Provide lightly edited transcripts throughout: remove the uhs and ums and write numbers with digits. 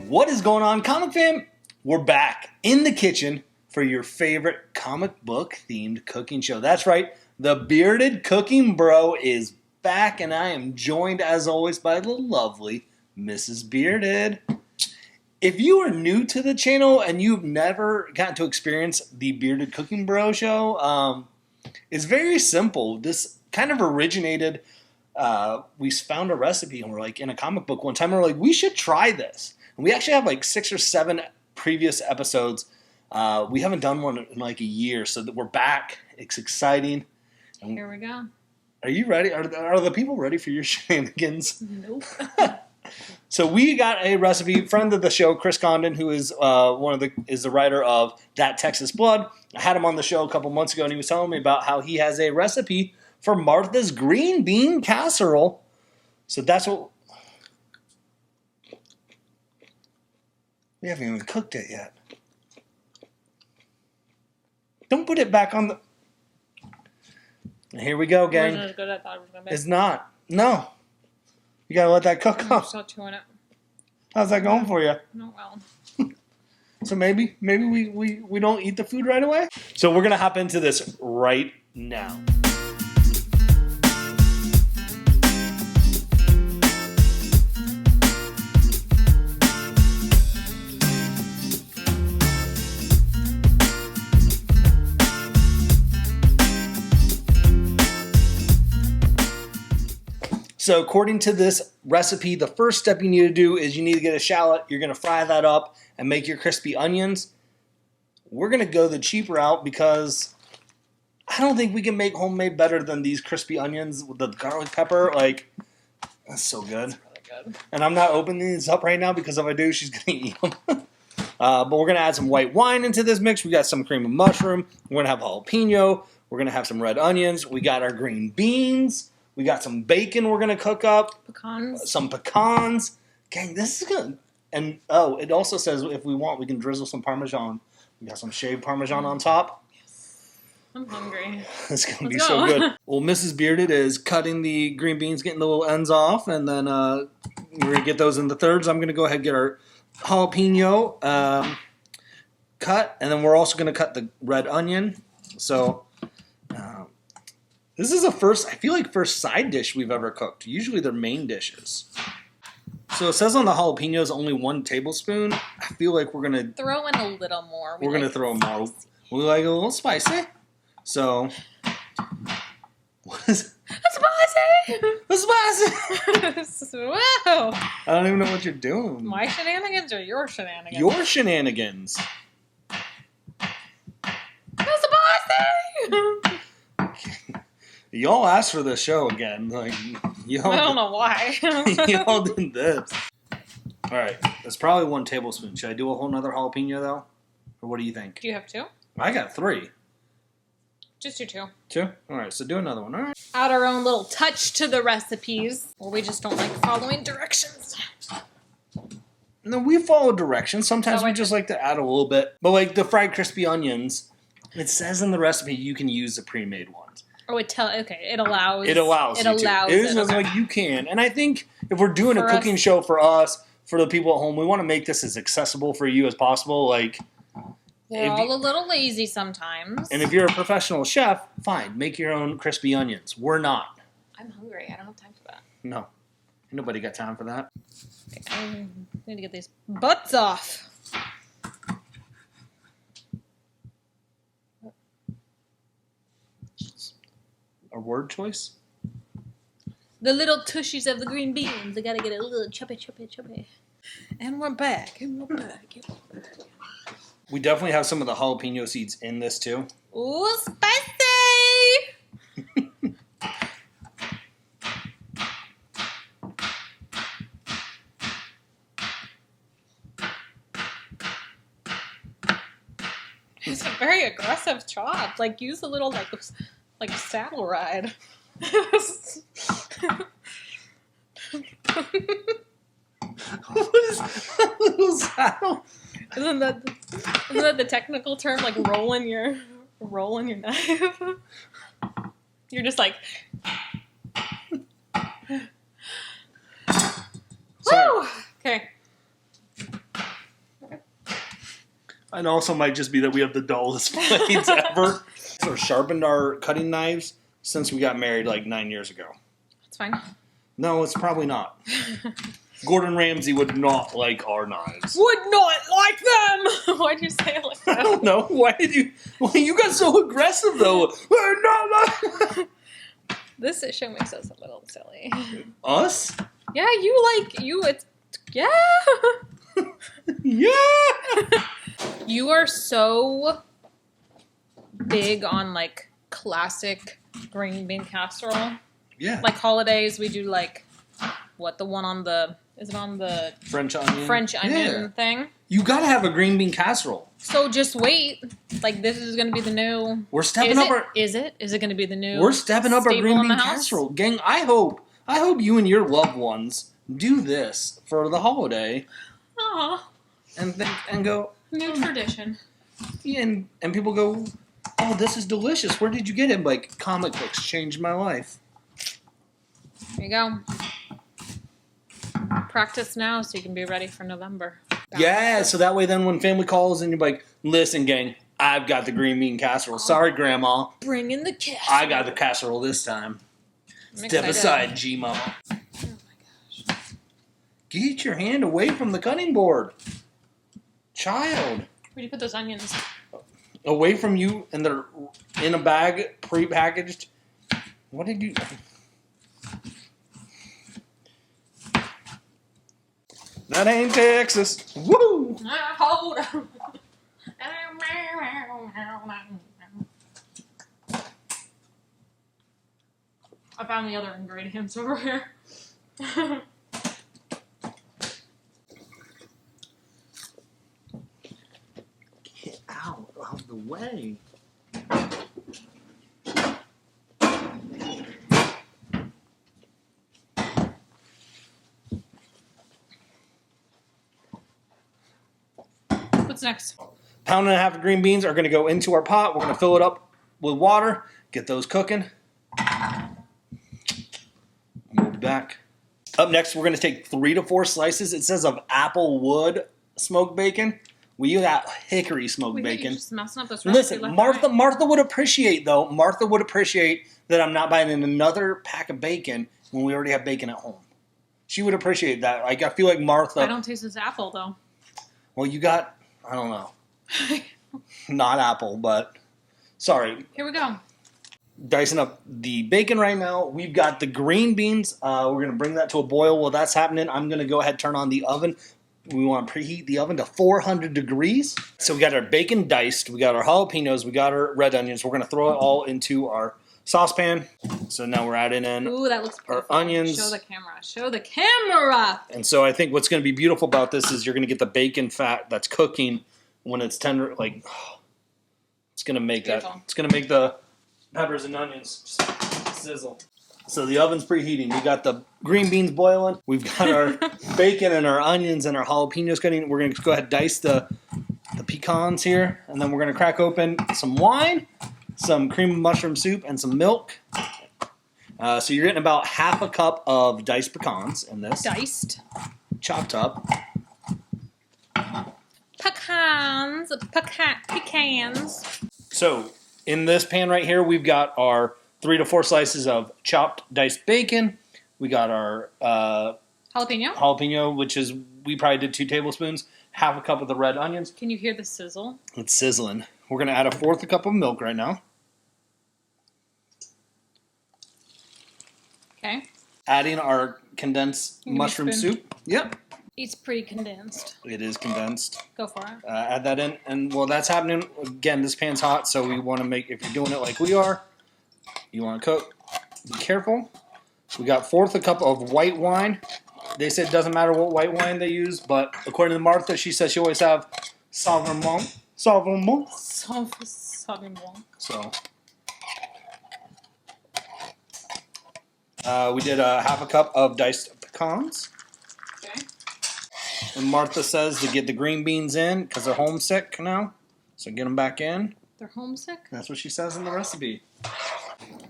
What is going on, comic fam? We're back in the kitchen for your favorite comic book themed cooking show. That's right, the Bearded Cooking Bro is back, and I am joined as always by the lovely Mrs. Bearded. If you are new to the channel and you've never gotten to experience the Bearded Cooking Bro show, it's very simple. This kind of originated, we found a recipe and we're like in a comic book one time and we're like, we should try this. And we actually have like 6 or 7 previous episodes. We haven't done one in like a year, so that we're back. It's exciting. And here we go. Are you ready? Are the people ready for your shenanigans? Nope. So we got a recipe. Friend of the show, Chris Condon, who is the writer of That Texas Blood. I had him on the show a couple months ago, and he was telling me about how he has a recipe for Martha's Green Bean Casserole. So that's what we haven't even cooked it yet. Don't put it back on the. Here we go, gang. Wasn't as good as I thought it was gonna be. It's not. No. You gotta let that cook I'm up. still chewing it. How's that going for you? Not well. So maybe we don't eat the food right away? So we're gonna hop into this right now. So according to this recipe, the first step you need to do is you need to get a shallot. You're going to fry that up and make your crispy onions. We're going to go the cheap route because I don't think we can make homemade better than these crispy onions with the garlic pepper. Like, that's so good. That's really good. And I'm not opening these up right now because if I do, she's going to eat them. But we're going to add some white wine into this mix. We got some cream of mushroom. We're going to have jalapeno. We're going to have some red onions. We got our green beans. We got some bacon we're going to cook up. Pecans. Some pecans. Gang, this is good. And, it also says if we want, we can drizzle some Parmesan. We got some shaved Parmesan on top. Yes. I'm hungry. It's going to be so good. Well, Mrs. Bearded is cutting the green beans, getting the little ends off, and then we're going to get those into thirds. I'm going to go ahead and get our jalapeno cut, and then we're also going to cut the red onion. So this is I feel like first side dish we've ever cooked. Usually they're main dishes. So it says on the jalapenos only 1 tablespoon. I feel like we're going to throw in a little more. We're going to throw more. We like a little spicy. So, what is Spicy! spicy? Wow! I don't even know what you're doing. My shenanigans or your shenanigans? Your shenanigans. Spicy! Y'all asked for this show again. Like, y'all, I don't know why. y'all did this. All right, that's probably 1 tablespoon. Should I do a whole nother jalapeno though, or what do you think? Do you have 2? I got 3. Just do 2. 2. All right, so do another one. All right. Add our own little touch to the recipes, or we just don't like following directions. No, we follow directions. Sometimes Oh, we just like to add a little bit. But like the fried crispy onions, it says in the recipe you can use the pre-made ones. Oh, it allows. It allows. It you allows. To. It is okay. like you can, and I think if we're doing For a cooking us. show for us, for the people at home, we want to make this as accessible for you as possible. Like, We're all a little lazy sometimes. and if you're a professional chef, fine, make your own crispy onions. We're not. I'm hungry. I don't have time for that. No, nobody got time for that. Okay, I need to get these butts off. A word choice. The little tushies of the green beans. I gotta get a little chubby. And we're back. We definitely have some of the jalapeno seeds in this too. Ooh, spicy! It's a very aggressive chop. Like, use a little, like saddle ride. What is that little saddle? Isn't that the technical term? Like rolling your knife. You're just like. Woo! Okay. And also might just be that we have the dullest blades ever. So sharpened our cutting knives since we got married like 9 years ago. It's fine. No, it's probably not. Gordon Ramsay would not like our knives. Would not like them! Why'd you say it like that? I don't know. Why you got so aggressive though? This show makes us a little silly. Us? Yeah, yeah. Yeah. You are so big on like classic green bean casserole. Yeah. Like holidays, we do like the one on the French onion thing? You gotta have a green bean casserole. So just wait. Like this is gonna be the new. We're stepping up our. Is it gonna be the new? We're stepping up our green bean house? casserole, gang. I hope you and your loved ones do this for the holiday. Aw. And go. New tradition. And people go, oh, this is delicious. Where did you get it? Like comic books changed my life. There you go. Practice now so you can be ready for November. Yeah, so that way then when family calls and you're like, listen, gang, I've got the green bean casserole. Sorry, Grandma. Bring in the casserole. I got the casserole this time. Step aside, G-Mama. Oh my gosh. Get your hand away from the cutting board. Child. Where do you put those onions? Away from you, and they're in a bag, pre-packaged. What did you... That ain't Texas. Woo! Hold on. I found the other ingredients over here. Get out of the way. What's next? Pound and a half of green beans are going to go into our pot. We're going to fill it up with water. Get those cooking. We'll be back. Up next, we're going to take 3 to 4 slices. It says of apple wood smoked bacon. We got hickory smoked bacon. You're just messing up this recipe. Listen, Martha would appreciate though. Martha would appreciate that I'm not buying another pack of bacon when we already have bacon at home. She would appreciate that. Like I feel like Martha. I don't taste this apple though. Well, you got. I don't know. Not apple, but sorry. Here we go. Dicing up the bacon right now. We've got the green beans. We're going to bring that to a boil. While that's happening, I'm going to go ahead and turn on the oven. We want to preheat the oven to 400 degrees. So we got our bacon diced. We got our jalapenos. We got our red onions. We're going to throw it all into our saucepan. So now we're adding in Ooh, that looks our beautiful. onions. Show the camera. Show the camera. And so I think what's going to be beautiful about this is you're going to get the bacon fat that's cooking when it's tender. Like, it's going to make Beautiful. that. It's going to make the peppers and onions just sizzle. So the oven's preheating. We got the green beans boiling. We've got our bacon and our onions and our jalapenos cutting. We're going to go ahead and dice the pecans here. And then we're going to crack open some wine, some cream of mushroom soup, and some milk. So you're getting about half a cup of diced pecans in this. Diced. Chopped up. Pecans. So in this pan right here, we've got our 3 to 4 slices of chopped diced bacon. We got our jalapeno, which is, we probably did 2 tablespoons. Half a cup of the red onions. Can you hear the sizzle? It's sizzling. We're going to add a 1/4 cup of milk right now. Okay. Adding our condensed mushroom soup. Yep. It's pretty condensed. It is condensed. Go for it. Add that in. And while that's happening, again, this pan's hot, so we want to make, if you're doing it like we are, you want to cook. Be careful. We got 1/4 cup of white wine. They said it doesn't matter what white wine they use, but according to Martha, she says she always have Sauvignon. Sauvignon. So we did a half a cup of diced pecans. Okay. And Martha says to get the green beans in because they're homesick now. So get them back in. They're homesick? That's what she says in the recipe.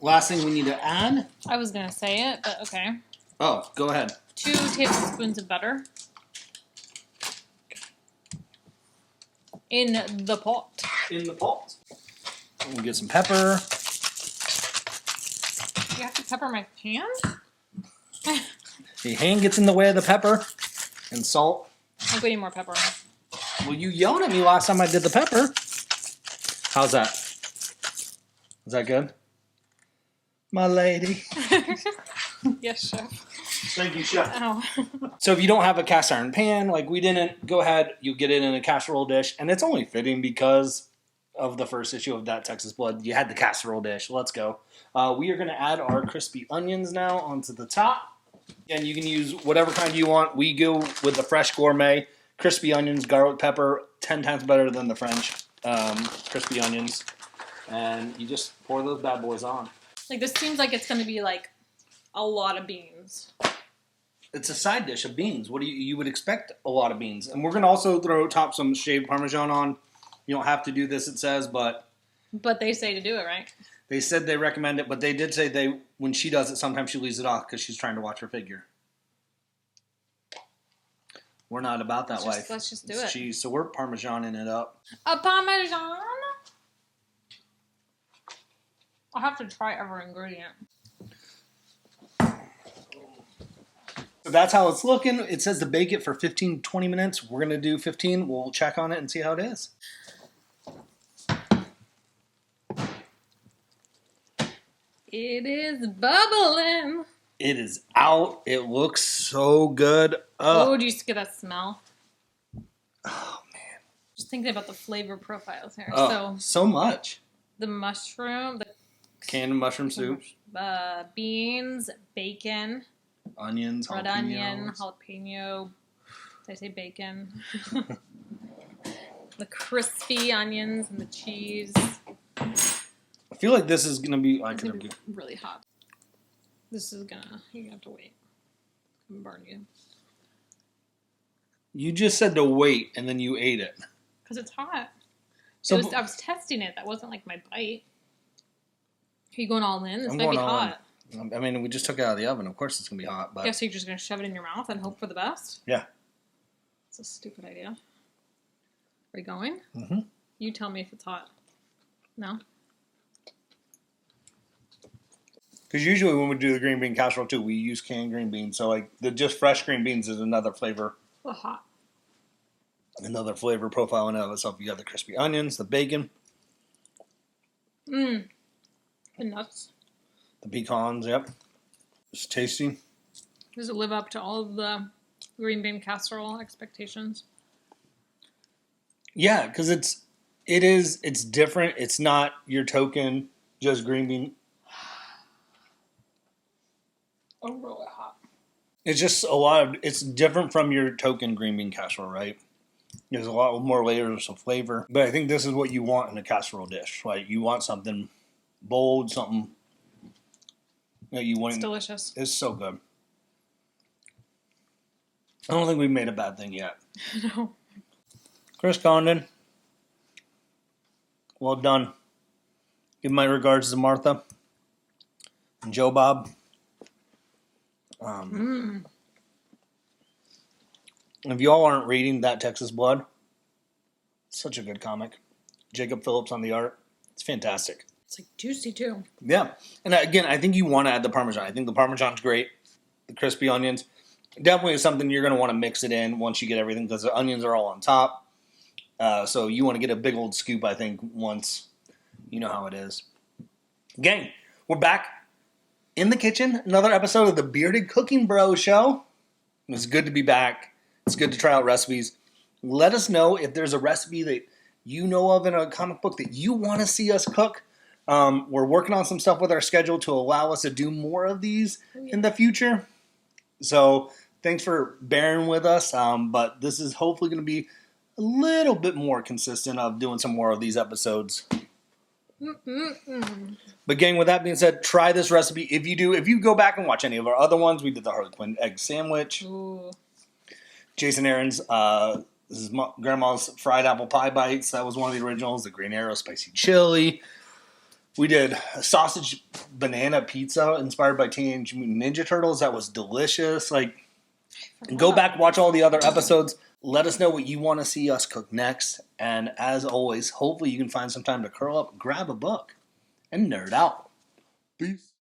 Last thing we need to add. I was going to say it, but okay. Oh, go ahead. 2 tablespoons of butter. In the pot. In the pot. We'll get some pepper. You have to pepper my pan? The hand gets in the way of the pepper. And salt. I think we need more pepper. Well, you yelled at me last time I did the pepper. How's that? Is that good? My lady. Yes, chef. Thank you, chef. Ow. So if you don't have a cast iron pan, like we didn't, go ahead. You get it in a casserole dish. And it's only fitting because of the first issue of That Texas Blood. You had the casserole dish. Let's go. We are going to add our crispy onions now onto the top. And you can use whatever kind you want. We go with the fresh gourmet. Crispy onions, garlic pepper, 10 times better than the French crispy onions. And you just pour those bad boys on. Like, this seems like it's going to be, like, a lot of beans. It's a side dish of beans. What do you would expect a lot of beans. And we're going to also top some shaved Parmesan on. You don't have to do this, it says, but... But they say to do it, right? They said they recommend it, but they did say when she does it, sometimes she leaves it off because she's trying to watch her figure. We're not about that life. Let's just do it. So we're Parmesaning it up. A Parmesan? I'll have to try every ingredient. So that's how it's looking. It says to bake it for 15, 20 minutes. We're going to do 15. We'll check on it and see how it is. It is bubbling. It is out. It looks so good. Oh, do you get that smell? Oh, man. Just thinking about the flavor profiles here. Oh, so much. The mushroom, the canned mushroom soup. Beans, bacon. Onions, red onion, jalapeno. Did I say bacon? The crispy onions and the cheese. I feel like this is going to be really hot. This is you're going to have to wait. I'm burn you. You just said to wait and then you ate it. Because it's hot. So I was testing it. That wasn't like my bite. Are you going all in? This might be hot. I mean, we just took it out of the oven. Of course it's going to be hot. But... Yeah, so you're just going to shove it in your mouth and hope for the best? Yeah. It's a stupid idea. Are we going? Mm-hmm. You tell me if it's hot. No? Because usually when we do the green bean casserole too, we use canned green beans. So like the just fresh green beans is another flavor. A little hot. Another flavor profile in and of itself. You got the crispy onions, the bacon. The nuts. The pecans, yep. It's tasty. Does it live up to all of the green bean casserole expectations? Yeah, because it's different. It's not your token just green bean. Oh, really hot. It's just it's different from your token green bean casserole, right? There's a lot more layers of flavor. But I think this is what you want in a casserole dish. Like you want something bold, something that you want. It's delicious. It's so good. I don't think we've made a bad thing yet. No. Chris Condon. Well done. Give my regards to Martha and Joe Bob. If y'all aren't reading That Texas Blood, it's such a good comic. Jacob Phillips on the art. It's fantastic. It's like juicy too. Yeah. And again, I think you want to add the Parmesan. I think the Parmesan's great. The crispy onions. Definitely is something you're going to want to mix it in once you get everything because the onions are all on top. So you want to get a big old scoop, I think, once you know how it is. Gang, we're back in the kitchen. Another episode of the Bearded Cooking Bro Show. It's good to be back. It's good to try out recipes. Let us know if there's a recipe that you know of in a comic book that you want to see us cook. We're working on some stuff with our schedule to allow us to do more of these in the future. So thanks for bearing with us. But this is hopefully going to be a little bit more consistent of doing some more of these episodes. But gang, with that being said, try this recipe. If you go back and watch any of our other ones, we did the Harley Quinn egg sandwich. Ooh. Jason Aaron's, this is grandma's fried apple pie bites. That was one of the originals. The Green Arrow spicy chili. We did a sausage banana pizza inspired by Teenage Mutant Ninja Turtles. That was delicious. Like, go back, watch all the other episodes. Let us know what you want to see us cook next. And as always, hopefully you can find some time to curl up, grab a book, and nerd out. Peace.